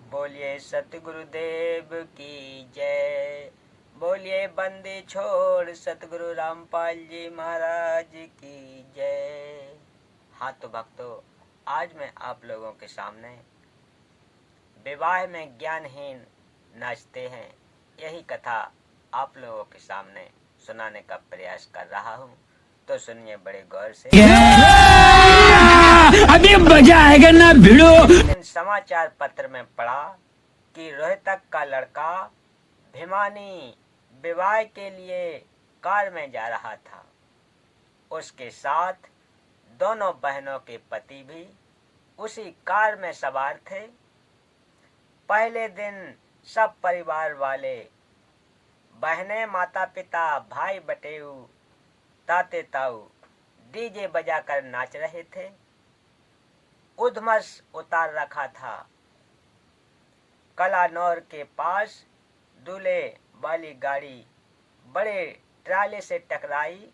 बोलिए सतगुरुदेव की जय। बोलिए बंदी छोड़ सतगुरु रामपाल जी महाराज की जय। हाँ तो भक्तों, आज मैं आप लोगों के सामने विवाह में ज्ञानहीन नाचते हैं, यही कथा आप लोगों के सामने सुनाने का प्रयास कर रहा हूँ। तो सुनिए बड़े गौर से। अभी मजा आएगा ना भिड़ो। समाचार पत्र में पढ़ा कि रोहतक का लड़का भिमानी विवाह के लिए कार में जा रहा था। उसके साथ दोनों बहनों के पति भी उसी कार में सवार थे। पहले दिन सब परिवार वाले, बहनें, माता पिता, भाई बटेऊ, ताते ताऊ डीजे बजाकर नाच रहे थे। उधमस उतार रखा था। कलानौर के पास दूल्हे वाली गाड़ी बड़े ट्राले से टकराई।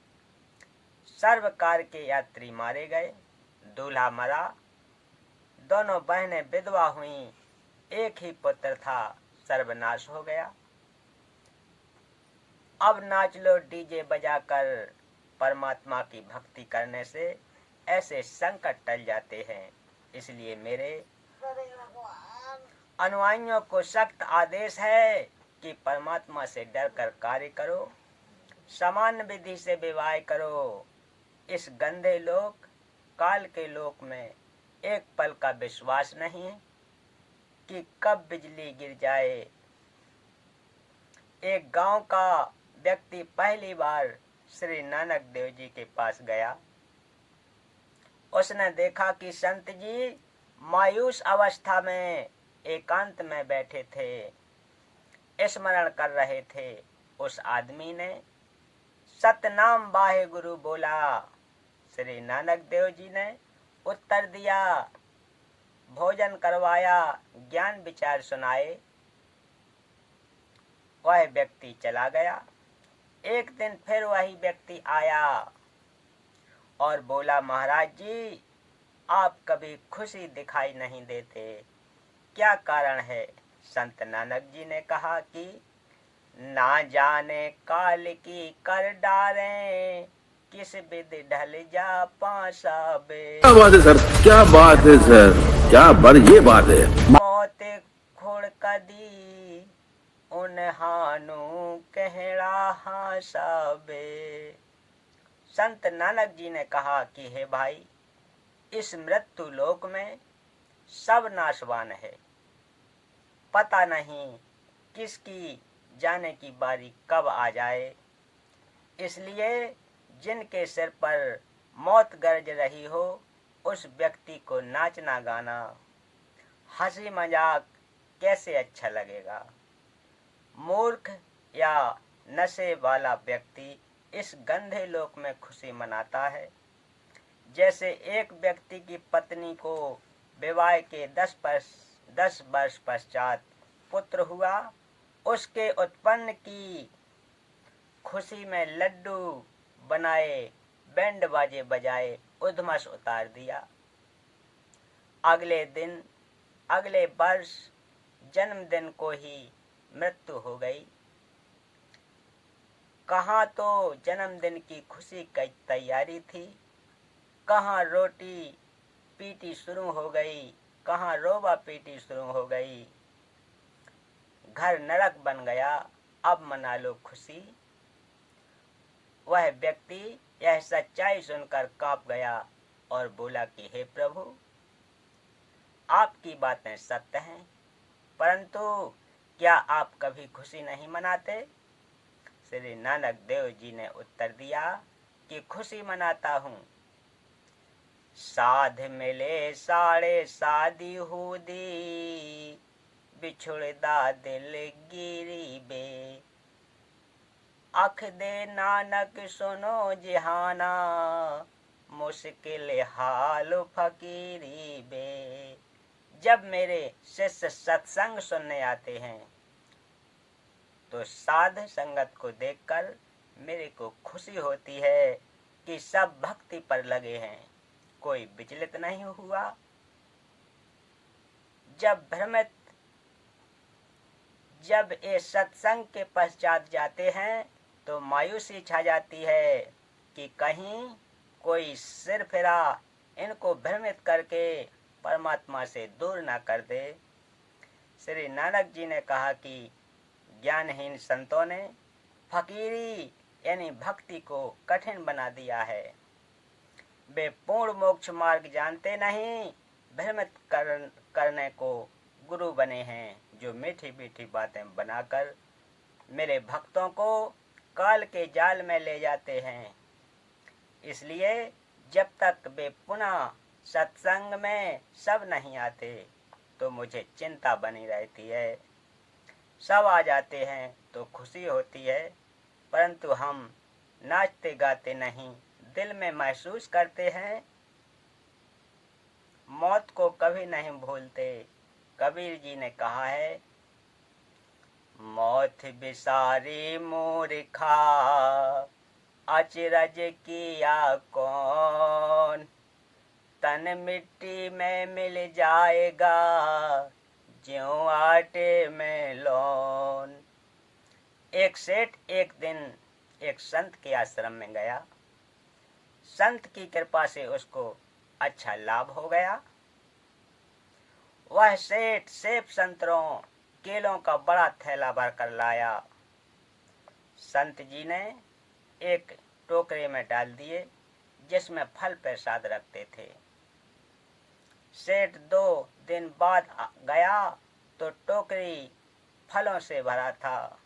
सर्व कार के यात्री मारे गए, दूल्हा मरा, दोनों बहनें विधवा हुईं, एक ही पुत्र था, सर्वनाश हो गया। अब नाच लो डीजे बजाकर परमात्मा की भक्ति करने से ऐसे संकट टल जाते हैं। इसलिए मेरे अनुयायियों को सख्त आदेश है कि परमात्मा से डरकर कार्य करो, सामान्य विधि से विवाह करो। इस गंदे लोक काल के लोक में एक पल का विश्वास नहीं है कि कब बिजली गिर जाए। एक गांव का व्यक्ति पहली बार श्री नानक देव जी के पास गया। उसने देखा कि संत जी मायूस अवस्था में एकांत में बैठे थे, स्मरण कर रहे थे। उस आदमी ने सतनाम वाहे गुरु बोला। श्री नानक देव जी ने उत्तर दिया, भोजन करवाया, ज्ञान विचार सुनाए। वह व्यक्ति चला गया। एक दिन फिर वही व्यक्ति आया और बोला, महाराज जी आप कभी खुशी दिखाई नहीं देते, क्या कारण है? संत नानक जी ने कहा कि ना जाने काल की कर डारें, किस विधि ढल जा पासा बे। क्या बात है सर, क्या बात है सर, क्या बात, ये बात है। मौत खोड़ कदी उन हानु कहड़ा हासा बे। संत नानक जी ने कहा कि हे भाई, इस मृत्यु लोक में सब नाशवान है, पता नहीं किसकी जाने की बारी कब आ जाए। इसलिए जिनके सिर पर मौत गरज रही हो, उस व्यक्ति को नाचना गाना, हंसी मजाक कैसे अच्छा लगेगा। मूर्ख या नशे वाला व्यक्ति इस गंदे लोक में खुशी मनाता है। जैसे एक व्यक्ति की पत्नी को विवाह के 10 वर्ष पश्चात पुत्र हुआ, उसके उत्पन्न की खुशी में लड्डू बनाए, बैंड बाजे बजाए, उधमस उतार दिया। अगले दिन, अगले वर्ष जन्मदिन को ही मृत्यु हो गई। कहाँ तो जन्मदिन की खुशी की तैयारी थी, कहाँ रोटी पीटी शुरू हो गई, कहाँ रोबा पीटी शुरू हो गई। घर नरक बन गया, अब मना लो खुशी। वह व्यक्ति यह सच्चाई सुनकर कांप गया और बोला कि हे प्रभु, आपकी बातें सत्य हैं, परंतु क्या आप कभी खुशी नहीं मनाते? श्री नानक देव जी ने उत्तर दिया कि खुशी मनाता हूँ। साध मिले साड़े शादी हुदी, बिछुड़दा दिल गिरी बे। अख दे नानक सुनो जिहाना, मुश्किल हाल फकीरी बे। जब मेरे शिष्य सत्संग सुनने आते हैं तो साध संगत को देखकर मेरे को खुशी होती है कि सब भक्ति पर लगे हैं, कोई विचलित नहीं हुआ। जब भ्रमित जब ये सत्संग के पश्चात जाते हैं तो मायूसी छा जाती है कि कहीं कोई सिर फिरा इनको भ्रमित करके परमात्मा से दूर न कर दे। श्री नानक जी ने कहा कि ज्ञानहीन संतों ने फकीरी यानी भक्ति को कठिन बना दिया है। वे पूर्ण मोक्ष मार्ग जानते नहीं, भ्रमित करने को गुरु बने हैं, जो मीठी मीठी बातें बनाकर मेरे भक्तों को काल के जाल में ले जाते हैं। इसलिए जब तक वे पुनः सत्संग में सब नहीं आते तो मुझे चिंता बनी रहती है। सब आ जाते हैं तो खुशी होती है, परंतु हम नाचते गाते नहीं, दिल में महसूस करते हैं। मौत को कभी नहीं भूलते। कबीर जी ने कहा है, मौत बिसारी मूर्खा अचरज किया कौन, तन मिट्टी में मिल जाएगा ज्यों आटे में लौन। एक सेठ एक दिन एक संत के आश्रम में गया। संत की कृपा से उसको अच्छा लाभ हो गया। वह सेठ सेब संतरों केलों का बड़ा थैला भर कर लाया। संत जी ने एक टोकरे में डाल दिए जिसमें फल प्रसाद रखते थे। सेठ 2 दिन बाद गया तो टोकरी फलों से भरा था।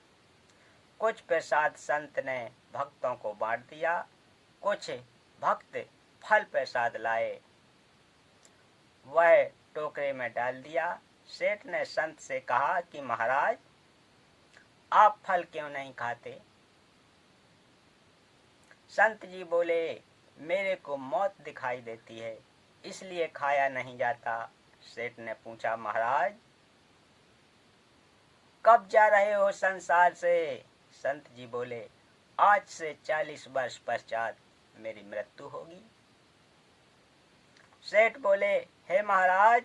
कुछ प्रसाद संत ने भक्तों को बांट दिया, कुछ भक्त फल प्रसाद लाए, वह टोकरे में डाल दिया। सेठ ने संत से कहा कि महाराज, आप फल क्यों नहीं खाते? संत जी बोले, मेरे को मौत दिखाई देती है, इसलिए खाया नहीं जाता। सेठ ने पूछा, महाराज कब जा रहे हो संसार से? संत जी बोले, आज से 40 वर्ष पश्चात मेरी मृत्यु होगी। सेठ बोले, हे महाराज,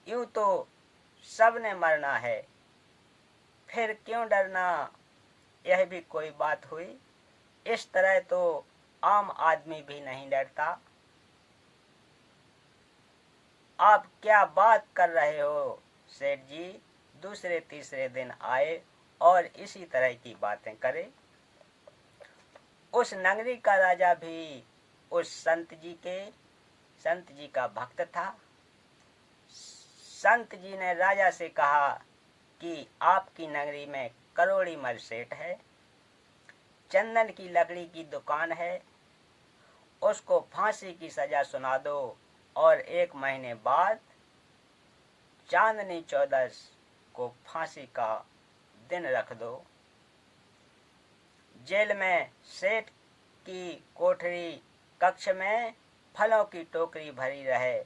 यूं तो सबने मरना है, फिर क्यों डरना? यह भी कोई बात हुई? इस तरह तो आम आदमी भी नहीं डरता। आप क्या बात कर रहे हो? सेठ जी दूसरे तीसरे दिन आए और इसी तरह की बातें करे। उस नगरी का राजा भी उस संत जी का भक्त था। संत जी ने राजा से कहा कि आपकी नगरी में करोड़ी मल सेठ है, चंदन की लकड़ी की दुकान है, उसको फांसी की सजा सुना दो और 1 महीने बाद चांदनी 14 को फांसी का दिन रख दो। जेल में सेठ की कोठरी कक्ष में फलों की टोकरी भरी रहे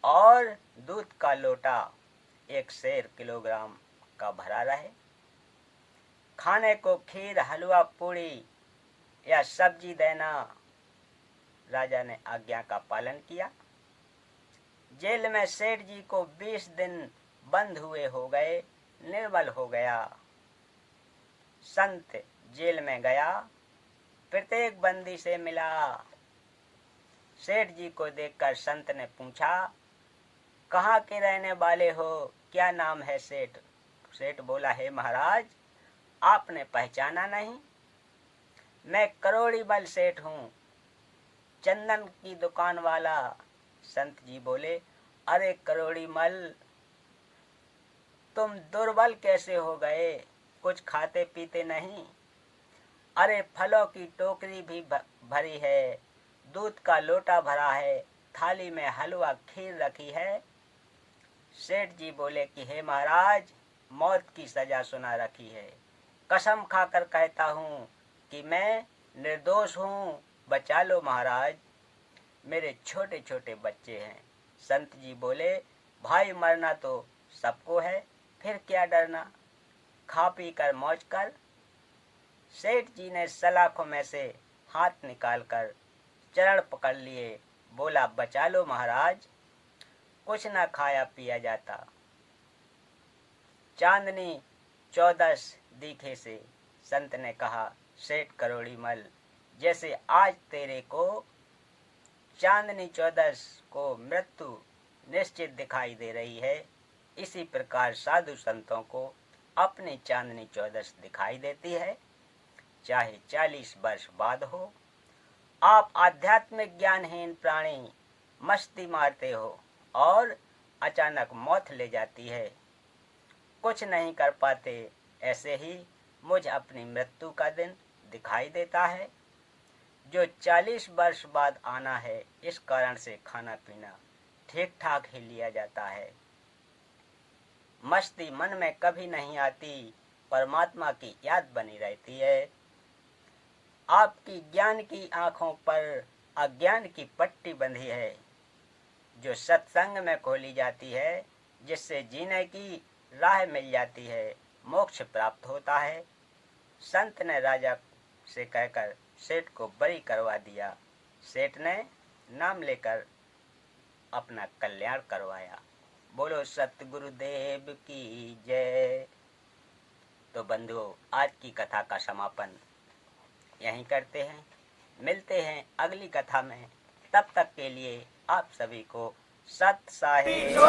और दूध का लोटा 1 सेर किलोग्राम का भरा रहे। खाने को खीर, हलवा, पूड़ी या सब्जी देना। राजा ने आज्ञा का पालन किया। जेल में सेठ जी को 20 दिन बंद हुए हो गए, निर्बल हो गया। संत जेल में गया, प्रत्येक बंदी से मिला। सेठ जी को देखकर संत ने पूछा, कहाँ के रहने वाले हो? क्या नाम है सेठ? सेठ बोला, हे महाराज, आपने पहचाना नहीं? मैं करोड़ी मल सेठ हूँ, चंदन की दुकान वाला। संत जी बोले, अरे करोड़ी मल, तुम दुर्बल कैसे हो गए? कुछ खाते पीते नहीं? अरे फलों की टोकरी भी भरी है, दूध का लोटा भरा है, थाली में हलवा खीर रखी है। सेठ जी बोले कि हे महाराज, मौत की सजा सुना रखी है। कसम खाकर कहता हूँ कि मैं निर्दोष हूँ, बचा लो महाराज, मेरे छोटे छोटे बच्चे हैं। संत जी बोले, भाई मरना तो सबको है, फिर क्या डरना, खा पी कर मौज कर। सेठ जी ने सलाखों में से हाथ निकालकर चरण पकड़ लिए, बोला, बचा लो महाराज, कुछ न खाया पिया जाता। चांदनी 14 दिखे से संत ने कहा, सेठ करोड़ीमल, जैसे आज तेरे को चांदनी 14 को मृत्यु निश्चित दिखाई दे रही है, इसी प्रकार साधु संतों को अपनी चांदनी 14 दिखाई देती है, चाहे 40 वर्ष बाद हो। आप आध्यात्मिक ज्ञानहीन प्राणी मस्ती मारते हो और अचानक मौत ले जाती है, कुछ नहीं कर पाते। ऐसे ही मुझ अपनी मृत्यु का दिन दिखाई देता है, जो 40 वर्ष बाद आना है। इस कारण से खाना पीना ठीक ठाक ही लिया जाता है। मस्ती मन में कभी नहीं आती, परमात्मा की याद बनी रहती है। आपकी ज्ञान की आंखों पर अज्ञान की पट्टी बंधी है, जो सत्संग में खोली जाती है, जिससे जीने की राह मिल जाती है, मोक्ष प्राप्त होता है। संत ने राजा से कहकर सेठ को बरी करवा दिया। सेठ ने नाम लेकर अपना कल्याण करवाया। बोलो सतगुरुदेव की जय। तो बंधुओं, आज की कथा का समापन यहीं करते हैं। मिलते हैं अगली कथा में। तब तक के लिए आप सभी को सत साहिब।